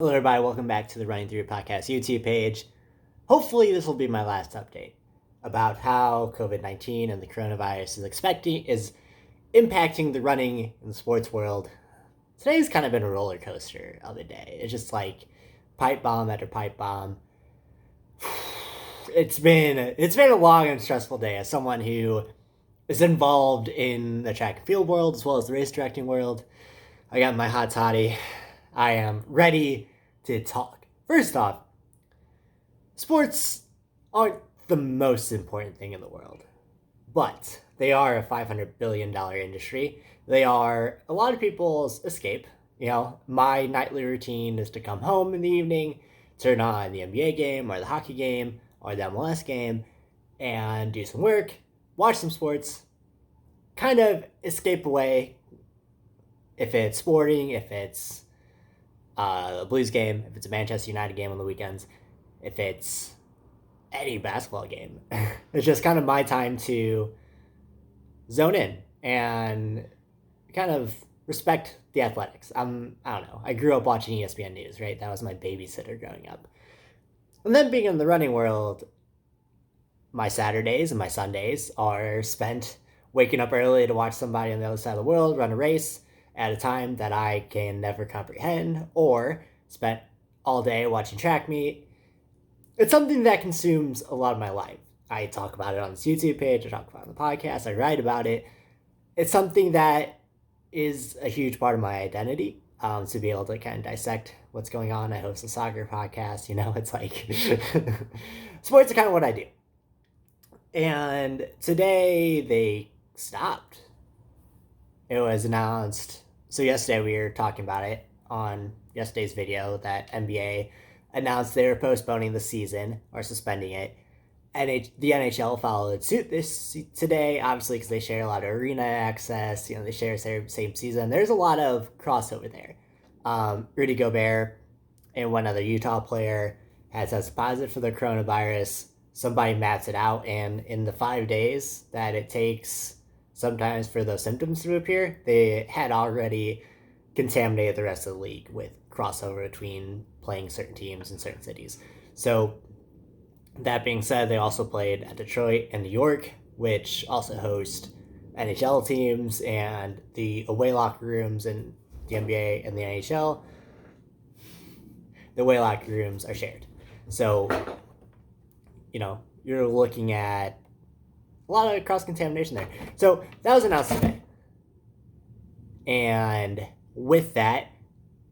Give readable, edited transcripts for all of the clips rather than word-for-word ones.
Hello, everybody. Welcome back to the Running Through Podcast YouTube page. Hopefully, this will be my last update about how COVID-19 and the coronavirus is impacting the running and sports world. Today's kind of been a roller coaster of a day. It's just like pipe bomb after pipe bomb. It's been a long and stressful day as someone who is involved in the track and field world as well as the race directing world. I got my hot toddy. I am ready to talk. First off, sports aren't the most important thing in the world, but they are a $500 billion industry. They are a lot of people's escape. My nightly routine is to come home in the evening, turn on the NBA game or the hockey game or the MLS game, and do some work, watch some sports, kind of escape away. If it's sporting, if it's a Blues game, if it's a Manchester United game on the weekends, if it's any basketball game. It's just kind of my time to zone in and kind of respect the athletics. I don't know. I grew up watching ESPN News, right? That was my babysitter growing up. And then being in the running world, my Saturdays and my Sundays are spent waking up early to watch somebody on the other side of the world run a race at a time that I can never comprehend, or spent all day watching track meet. It's something that consumes a lot of my life. I talk about it on this YouTube page, I talk about it on the podcast, I write about it. It's something that is a huge part of my identity, to be able to kind of dissect what's going on. I host a soccer podcast, it's like sports are kind of what I do. And today they stopped. It was announced. So yesterday we were talking about it on yesterday's video that NBA announced they were postponing the season or suspending it. And the NHL followed suit this today, obviously, because they share a lot of arena access. They share the same season. There's a lot of crossover there. Rudy Gobert and one other Utah player has tested positive for the coronavirus. Somebody maps it out, and in the 5 days that it takes sometimes for those symptoms to appear, they had already contaminated the rest of the league with crossover between playing certain teams in certain cities. So that being said, they also played at Detroit and New York, which also host NHL teams, and the away locker rooms in the NBA and the NHL, the away locker rooms are shared. So, you're looking at a lot of cross-contamination there. So that was announced today. And with that,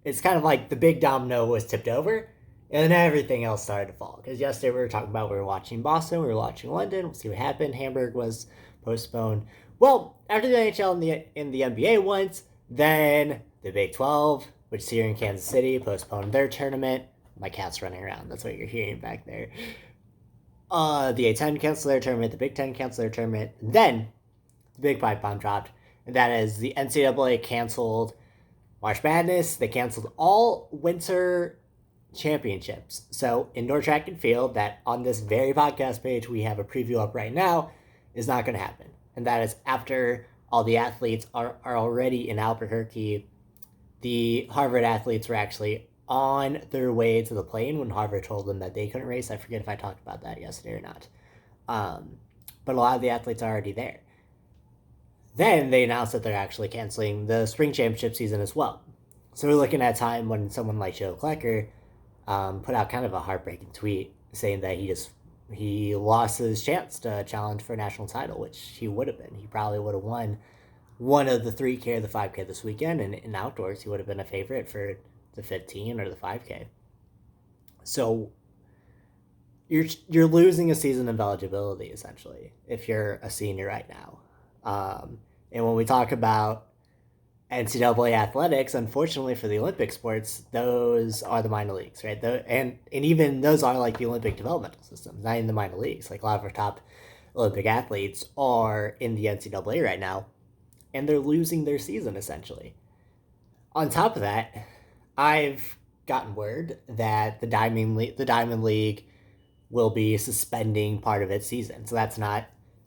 it's kind of like the big domino was tipped over, and then everything else started to fall. Because yesterday we were watching Boston, we were watching London, we'll see what happened. Hamburg was postponed. Well, after the NHL and the NBA once, then the Big 12, which is here in Kansas City, postponed their tournament. My cat's running around. That's what you're hearing back there. The A10 canceled their tournament, the Big Ten canceled their tournament, and then the big pipe bomb dropped, and that is the NCAA canceled March Madness. They canceled all winter championships. So indoor track and field, that on this very podcast page we have a preview up right now, is not going to happen. And that is after all the athletes are already in Albuquerque. The Harvard athletes were actually on their way to the plane when Harvard told them that they couldn't race. I forget if I talked about that yesterday or not. But a lot of the athletes are already there. Then they announced that they're actually canceling the spring championship season as well. So we're looking at a time when someone like Joe Klecker put out kind of a heartbreaking tweet saying that he lost his chance to challenge for a national title, which he would have been. He probably would have won one of the 3K or the 5K this weekend, and in outdoors he would have been a favorite for the 15 or the 5K. So you're losing a season of eligibility, essentially, if you're a senior right now. And when we talk about NCAA athletics, unfortunately for the Olympic sports, those are the minor leagues, right? And even those are like the Olympic developmental systems, not in the minor leagues. Like a lot of our top Olympic athletes are in the NCAA right now, and they're losing their season, essentially. On top of that, I've gotten word that the Diamond League will be suspending part of its season. So that's not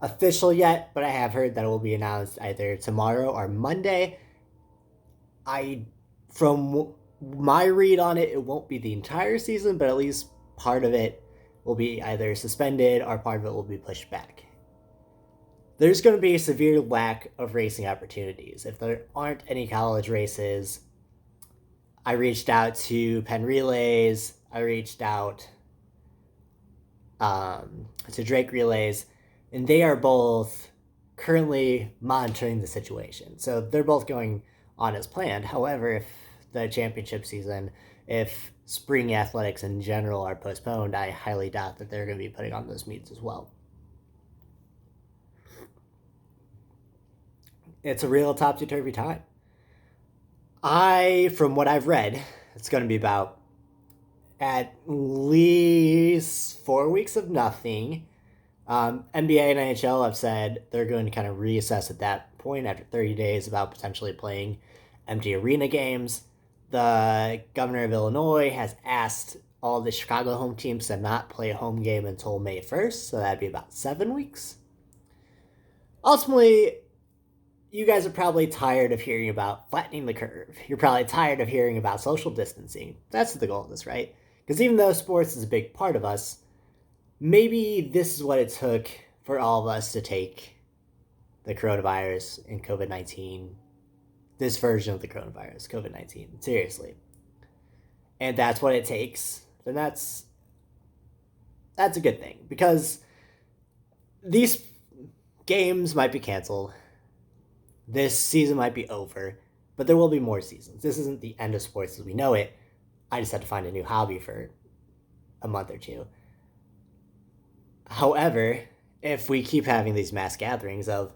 official yet, but I have heard that it will be announced either tomorrow or Monday. From my read on it, it won't be the entire season, but at least part of it will be either suspended or part of it will be pushed back. There's going to be a severe lack of racing opportunities. If there aren't any college races, I reached out to Penn Relays, I reached out to Drake Relays, and they are both currently monitoring the situation. So they're both going on as planned. However, if the championship season, if spring athletics in general are postponed, I highly doubt that they're going to be putting on those meets as well. It's a real topsy-turvy time. From what I've read, it's going to be about at least 4 weeks of nothing. NBA and NHL have said they're going to kind of reassess at that point after 30 days about potentially playing empty arena games. The governor of Illinois has asked all the Chicago home teams to not play a home game until May 1st, so that'd be about 7 weeks. Ultimately, you guys are probably tired of hearing about flattening the curve. You're probably tired of hearing about social distancing. That's the goal of this, right? Because even though sports is a big part of us, maybe this is what it took for all of us to take the coronavirus and COVID-19, this version of the coronavirus, COVID-19, seriously. And that's what it takes. Then that's a good thing. Because these games might be canceled. This season might be over, but there will be more seasons. This isn't the end of sports as we know it. I just had to find a new hobby for a month or two. However, if we keep having these mass gatherings of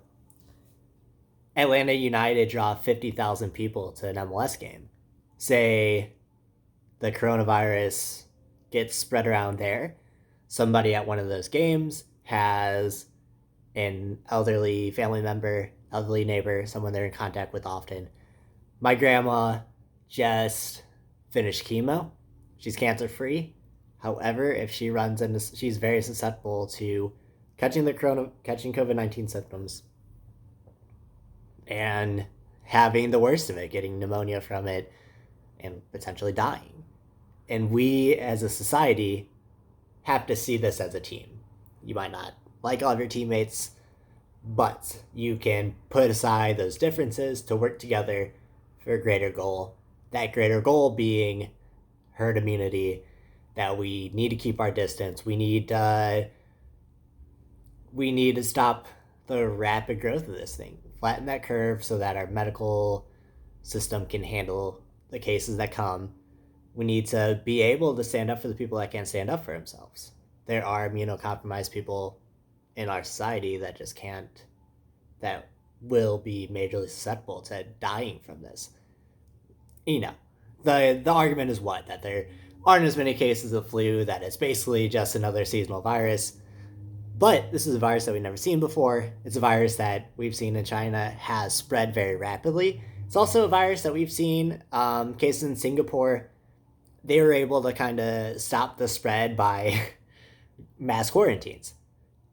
Atlanta United draw 50,000 people to an MLS game, say the coronavirus gets spread around there, somebody at one of those games has an elderly family member, elderly neighbor, someone they're in contact with often. My grandma just finished chemo. She's cancer free. However, if she runs into, she's very susceptible to catching COVID-19 symptoms and having the worst of it, getting pneumonia from it and potentially dying. And we as a society have to see this as a team. You might not like all of your teammates, but you can put aside those differences to work together for a greater goal. That greater goal being herd immunity, that we need to keep our distance. We need to stop the rapid growth of this thing. Flatten that curve so that our medical system can handle the cases that come. We need to be able to stand up for the people that can't stand up for themselves. There are immunocompromised people in our society that just can't, that will be majorly susceptible to dying from this. You know, the argument is what? That there aren't as many cases of flu, that it's basically just another seasonal virus. But this is a virus that we've never seen before. It's a virus that we've seen in China has spread very rapidly. It's also a virus that we've seen cases in Singapore. They were able to kind of stop the spread by mass quarantines.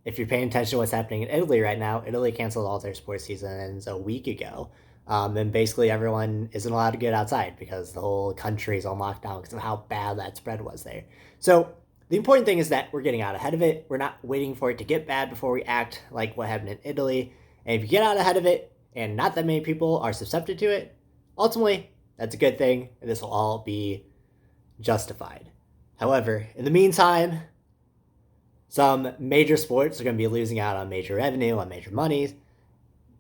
If you're paying attention to what's happening in Italy right now, Italy canceled all their sports seasons a week ago. And basically everyone isn't allowed to get outside because the whole country is on lockdown because of how bad that spread was there. So the important thing is that we're getting out ahead of it. We're not waiting for it to get bad before we act like what happened in Italy. And if you get out ahead of it and not that many people are susceptible to it, ultimately, that's a good thing. And this will all be justified. However, in the meantime, some major sports are going to be losing out on major revenue, on major money.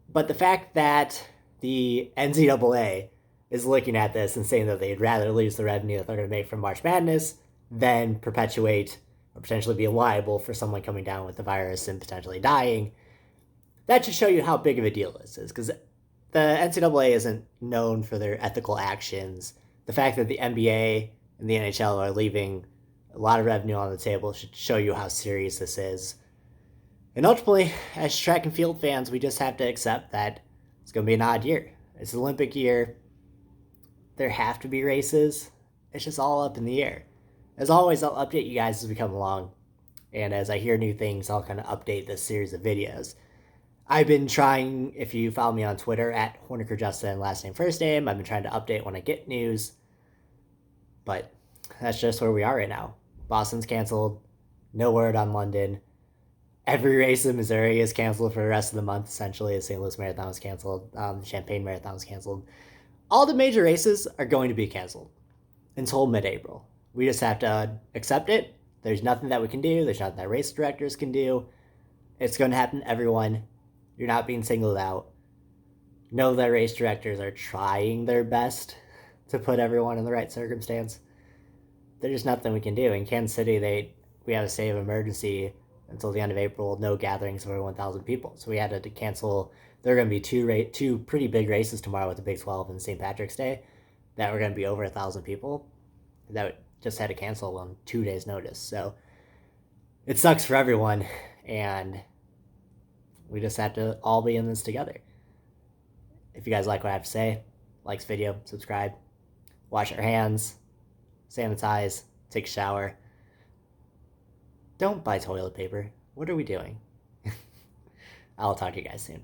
But the fact that the NCAA is looking at this and saying that they'd rather lose the revenue that they're going to make from March Madness than perpetuate or potentially be liable for someone coming down with the virus and potentially dying, that should show you how big of a deal this is. Because the NCAA isn't known for their ethical actions. The fact that the NBA and the NHL are leaving a lot of revenue on the table should show you how serious this is. And ultimately, as track and field fans, we just have to accept that it's going to be an odd year. It's an Olympic year. There have to be races. It's just all up in the air. As always, I'll update you guys as we come along. And as I hear new things, I'll kind of update this series of videos. I've been trying, if you follow me on Twitter, at HornickerJustin, last name, first name, I've been trying to update when I get news. But that's just where we are right now. Boston's canceled. No word on London. Every race in Missouri is canceled for the rest of the month, essentially. The St. Louis Marathon was canceled. Champaign Marathon was canceled. All the major races are going to be canceled until mid-April. We just have to accept it. There's nothing that we can do. There's nothing that race directors can do. It's going to happen to everyone. You're not being singled out. Know that race directors are trying their best to put everyone in the right circumstance. There's just nothing we can do. In Kansas City, we had a state of emergency until the end of April. No gatherings over 1,000 people, so we had to cancel. There are going to be two pretty big races tomorrow with the Big 12 and St. Patrick's Day that were going to be over 1,000 people. That just had to cancel on 2 days' notice. So it sucks for everyone, and we just have to all be in this together. If you guys like what I have to say, like this video, subscribe, wash your hands, sanitize, take a shower. Don't buy toilet paper. What are we doing? I'll talk to you guys soon.